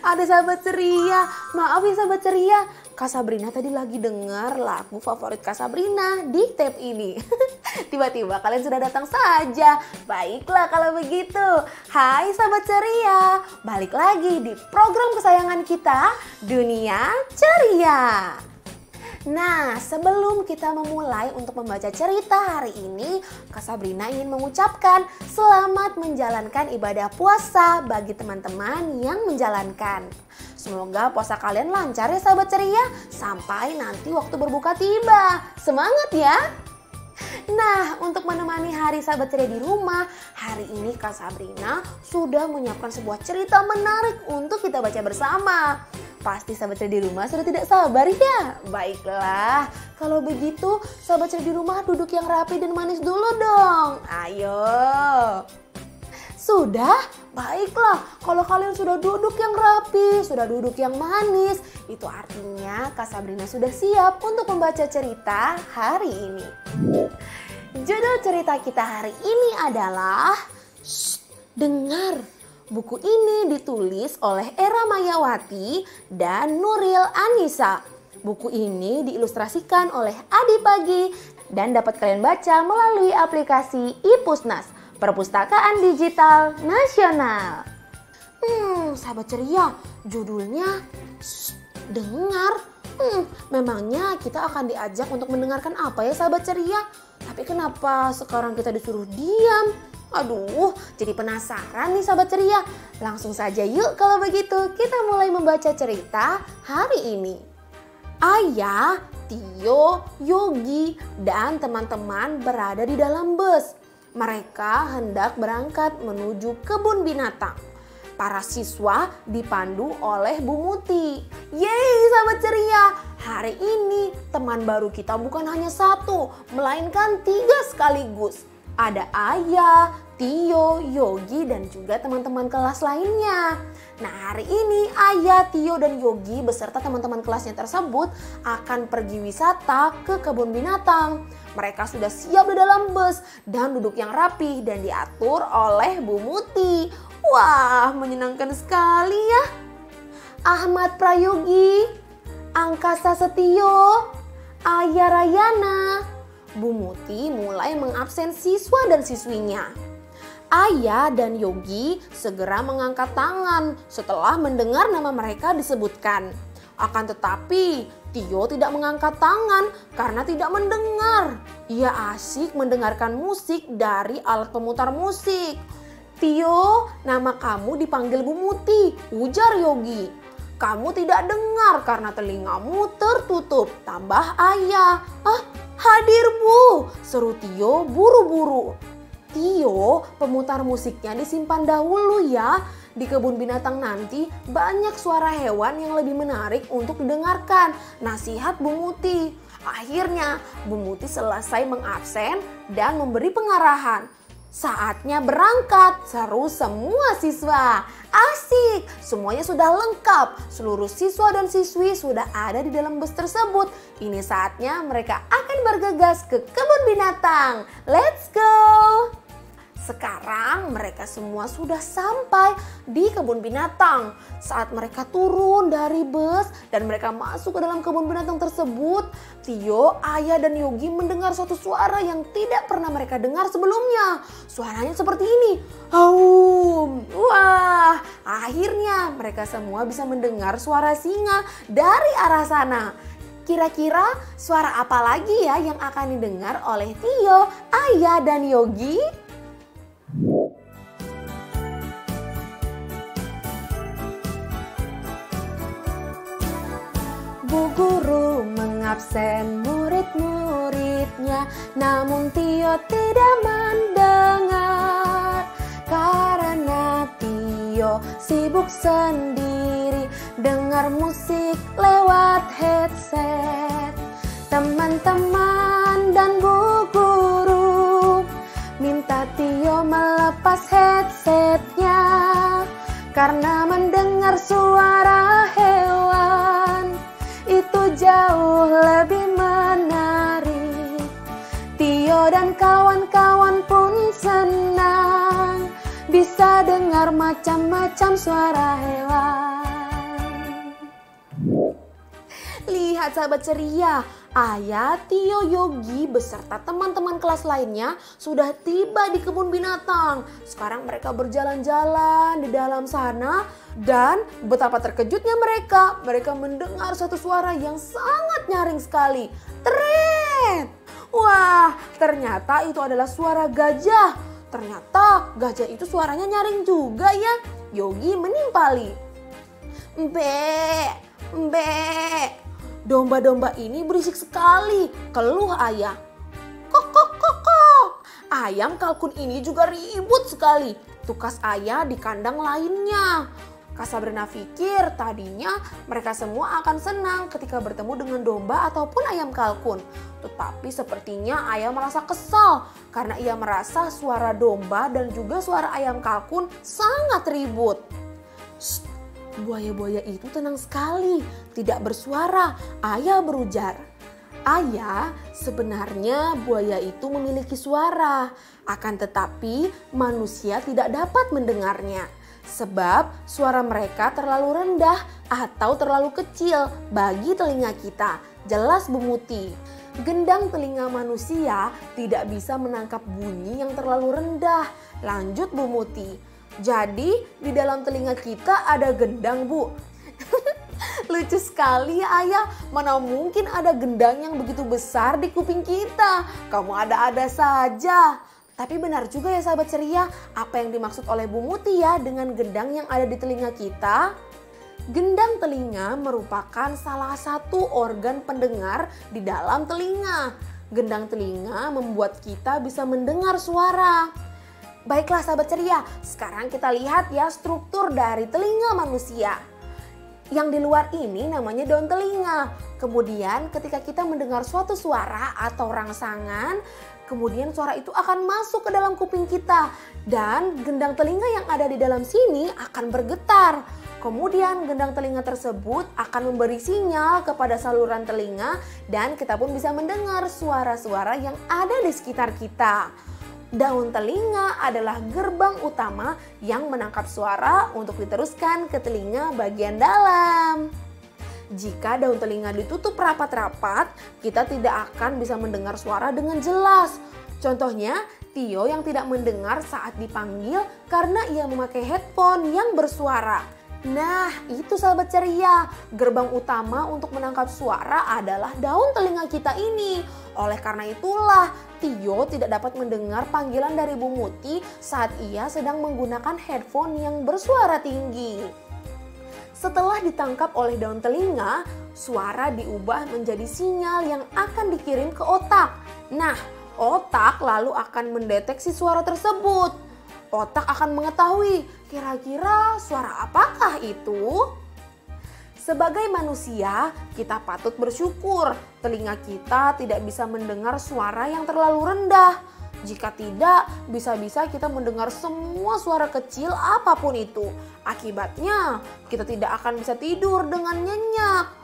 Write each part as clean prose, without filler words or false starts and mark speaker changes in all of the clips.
Speaker 1: Ada sahabat ceria. Maaf ya sahabat ceria. Kak Sabrina tadi lagi dengar lagu favorit Kak Sabrina di tape ini. Tiba-tiba kalian sudah datang saja. Baiklah kalau begitu. Hai sahabat ceria. Balik lagi di program kesayangan kita, Dunia Ceria. Nah, sebelum kita memulai untuk membaca cerita hari ini, Kak Sabrina ingin mengucapkan selamat menjalankan ibadah puasa bagi teman-teman yang menjalankan. Semoga puasa kalian lancar ya sahabat ceria, sampai nanti waktu berbuka tiba. Semangat ya! Nah, untuk menemani hari sahabat ceria di rumah, hari ini Kak Sabrina sudah menyiapkan sebuah cerita menarik untuk kita baca bersama. Pasti sahabat ceria di rumah sudah tidak sabar ya? Baiklah, kalau begitu sahabat ceria di rumah duduk yang rapi dan manis dulu dong. Ayo. Sudah? Baiklah, kalau kalian sudah duduk yang rapi, sudah duduk yang manis, itu artinya Kak Sabrina sudah siap untuk membaca cerita hari ini. Judul cerita kita hari ini adalah Dengar. Buku ini ditulis oleh Era Mayawati dan Nuril Anissa. Buku ini diilustrasikan oleh Adi Pagi dan dapat kalian baca melalui aplikasi iPusnas, Perpustakaan Digital Nasional. Sahabat ceria, judulnya Dengar. Memangnya kita akan diajak untuk mendengarkan apa ya sahabat ceria? Tapi kenapa sekarang kita disuruh diam? Aduh, jadi penasaran nih sahabat ceria. Langsung saja yuk kalau begitu kita mulai membaca cerita hari ini. Ayah, Tio, Yogi, dan teman-teman berada di dalam bus. Mereka hendak berangkat menuju kebun binatang. Para siswa dipandu oleh Bu Muti. Yeay sahabat ceria, hari ini teman baru kita bukan hanya satu, melainkan 3 sekaligus. Ada Ayah, Tio, Yogi, dan juga teman-teman kelas lainnya. Nah, hari ini Ayah, Tio, dan Yogi beserta teman-teman kelasnya tersebut akan pergi wisata ke kebun binatang. Mereka sudah siap di dalam bus dan duduk yang rapi dan diatur oleh Bu Muti. Wah, menyenangkan sekali ya. Ahmad Prayogi, Angkasa Setio, Ayah Rayana. Bu Muti mulai mengabsen siswa dan siswinya. Ayah dan Yogi segera mengangkat tangan setelah mendengar nama mereka disebutkan. Akan tetapi Tio tidak mengangkat tangan karena tidak mendengar. Ia asyik mendengarkan musik dari alat pemutar musik. Tio, nama kamu dipanggil Bu Muti, ujar Yogi. Kamu tidak dengar karena telingamu tertutup, tambah Ayah. Hadir Bu, seru Tio buru-buru. Tio, pemutar musiknya disimpan dahulu ya. Di kebun binatang nanti banyak suara hewan yang lebih menarik untuk didengarkan. Nasihat Bu Muti. Akhirnya Bu Muti selesai mengabsen dan memberi pengarahan. Saatnya berangkat, seru semua siswa. Asik, semuanya sudah lengkap. Seluruh siswa dan siswi sudah ada di dalam bus tersebut. Ini saatnya mereka akan bergegas ke kebun binatang. Let's go! Sekarang mereka semua sudah sampai di kebun binatang. Saat mereka turun dari bus dan mereka masuk ke dalam kebun binatang tersebut, Tio, Ayah, dan Yogi mendengar suatu suara yang tidak pernah mereka dengar sebelumnya. Suaranya seperti ini. Haum. Wah, akhirnya mereka semua bisa mendengar suara singa dari arah sana. Kira-kira suara apa lagi ya yang akan didengar oleh Tio, Ayah, dan Yogi? Bu guru mengabsen murid-muridnya, namun Tio tidak mendengar. Karena Tio sibuk sendiri dengar musik lewat headset. Teman-teman dan bu guru minta Tio melepas headsetnya karena mendengar suara hewan itu jauh lebih menarik. Tio dan kawan-kawan pun senang bisa bisa dengar macam-macam suara hewan. Lihat sahabat ceria, Ayah, Tio, Yogi beserta teman-teman kelas lainnya sudah tiba di kebun binatang. Sekarang mereka berjalan-jalan di dalam sana dan betapa terkejutnya mereka. Mereka mendengar satu suara yang sangat nyaring sekali. Teret! Wah, ternyata itu adalah suara gajah. Ternyata gajah itu suaranya nyaring juga ya. Yogi menimpali. Mbe, mbe. Domba-domba ini berisik sekali, keluh Ayah. Kok, kok, kok, kok. Ayam kalkun ini juga ribut sekali, tukas Ayah di kandang lainnya. Kak Sabrina pikir tadinya mereka semua akan senang ketika bertemu dengan domba ataupun ayam kalkun. Tetapi sepertinya Ayah merasa kesal karena ia merasa suara domba dan juga suara ayam kalkun sangat ribut. Shh. Buaya-buaya itu tenang sekali, tidak bersuara. Ayah berujar, Ayah, sebenarnya buaya itu memiliki suara. Akan tetapi manusia tidak dapat mendengarnya. Sebab suara mereka terlalu rendah atau terlalu kecil bagi telinga kita. Jelas Bu Muti. Gendang telinga manusia tidak bisa menangkap bunyi yang terlalu rendah. Lanjut Bu Muti. Jadi di dalam telinga kita ada gendang Bu. Lucu sekali ya Ayah, mana mungkin ada gendang yang begitu besar di kuping kita. Kamu ada-ada saja. Tapi benar juga ya sahabat ceria, apa yang dimaksud oleh Bu Muti ya dengan gendang yang ada di telinga kita? Gendang telinga merupakan salah satu organ pendengar di dalam telinga. Gendang telinga membuat kita bisa mendengar suara. Baiklah sahabat ceria, sekarang kita lihat ya struktur dari telinga manusia. Yang di luar ini namanya daun telinga. Kemudian ketika kita mendengar suatu suara atau rangsangan, kemudian suara itu akan masuk ke dalam kuping kita. Dan gendang telinga yang ada di dalam sini akan bergetar. Kemudian gendang telinga tersebut akan memberi sinyal kepada saluran telinga dan kita pun bisa mendengar suara-suara yang ada di sekitar kita. Daun telinga adalah gerbang utama yang menangkap suara untuk diteruskan ke telinga bagian dalam. Jika daun telinga ditutup rapat-rapat, kita tidak akan bisa mendengar suara dengan jelas. Contohnya, Tio yang tidak mendengar saat dipanggil karena ia memakai headphone yang bersuara. Nah, itu sahabat ceria, gerbang utama untuk menangkap suara adalah daun telinga kita ini. Oleh karena itulah, Tio tidak dapat mendengar panggilan dari Bu Muti saat ia sedang menggunakan headphone yang bersuara tinggi. Setelah ditangkap oleh daun telinga, suara diubah menjadi sinyal yang akan dikirim ke otak. Nah, otak lalu akan mendeteksi suara tersebut. Otak akan mengetahui kira-kira suara apakah itu. Sebagai manusia, kita patut bersyukur telinga kita tidak bisa mendengar suara yang terlalu rendah. Jika tidak, bisa-bisa kita mendengar semua suara kecil apapun itu. Akibatnya, kita tidak akan bisa tidur dengan nyenyak.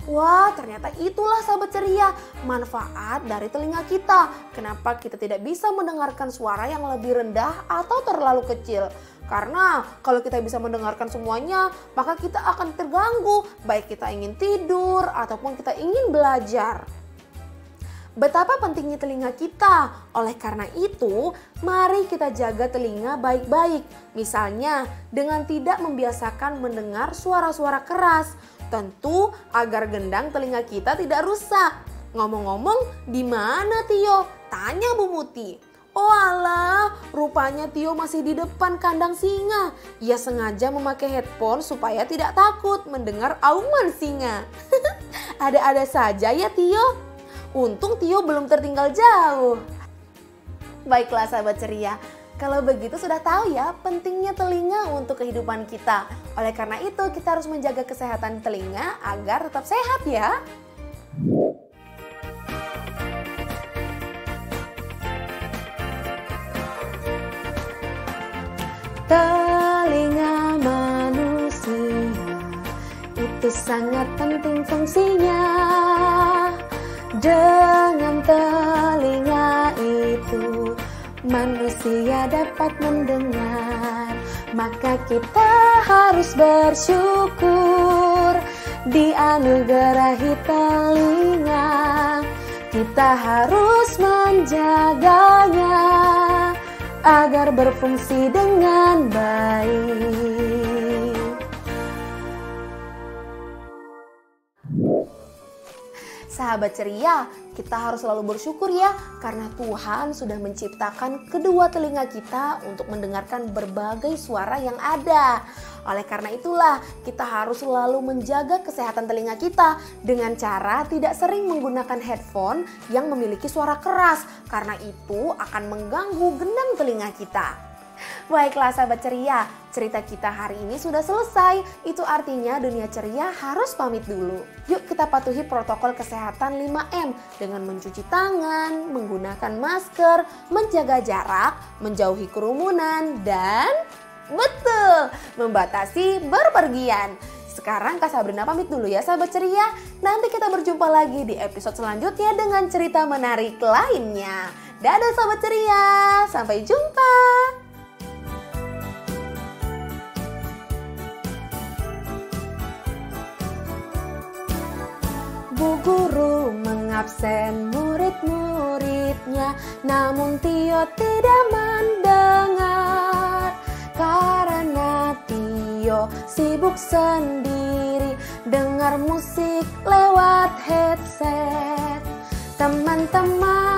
Speaker 1: Wah, ternyata itulah sahabat ceria manfaat dari telinga kita. Kenapa kita tidak bisa mendengarkan suara yang lebih rendah atau terlalu kecil? Karena kalau kita bisa mendengarkan semuanya, maka kita akan terganggu. Baik kita ingin tidur ataupun kita ingin belajar. Betapa pentingnya telinga kita. Oleh karena itu, mari kita jaga telinga baik-baik. Misalnya, dengan tidak membiasakan mendengar suara-suara keras. Tentu agar gendang telinga kita tidak rusak. Ngomong-ngomong, di mana Tio? Tanya Bu Muti. Oh alah, rupanya Tio masih di depan kandang singa. Ia sengaja memakai headphone supaya tidak takut mendengar auman singa. Ada-ada saja ya Tio. Untung Tio belum tertinggal jauh. Baiklah sahabat ceria. Kalau begitu sudah tahu ya pentingnya telinga untuk kehidupan kita. Oleh karena itu kita harus menjaga kesehatan telinga agar tetap sehat ya. Telinga manusia itu sangat penting fungsinya. Dengan telinga itu manusia dapat mendengar Maka kita harus bersyukur dianugerahi telinga. Kita harus menjaganya agar berfungsi dengan baik. Sahabat ceria, kita harus selalu bersyukur ya, karena Tuhan sudah menciptakan kedua telinga kita untuk mendengarkan berbagai suara yang ada. Oleh karena itulah, kita harus selalu menjaga kesehatan telinga kita dengan cara tidak sering menggunakan headphone yang memiliki suara keras, karena itu akan mengganggu gendang telinga kita. Baiklah sahabat ceria, cerita kita hari ini sudah selesai. Itu artinya dunia ceria harus pamit dulu. Yuk kita patuhi protokol kesehatan 5M dengan mencuci tangan, menggunakan masker, menjaga jarak, menjauhi kerumunan, dan betul, membatasi berpergian. Sekarang Kak Sabrina pamit dulu ya sahabat ceria. Nanti kita berjumpa lagi di episode selanjutnya dengan cerita menarik lainnya. Dadah sahabat ceria, sampai jumpa. Bu guru mengabsen murid-muridnya, namun Tio tidak mendengar. Karena Tio sibuk sendiri dengar musik lewat headset. Teman-teman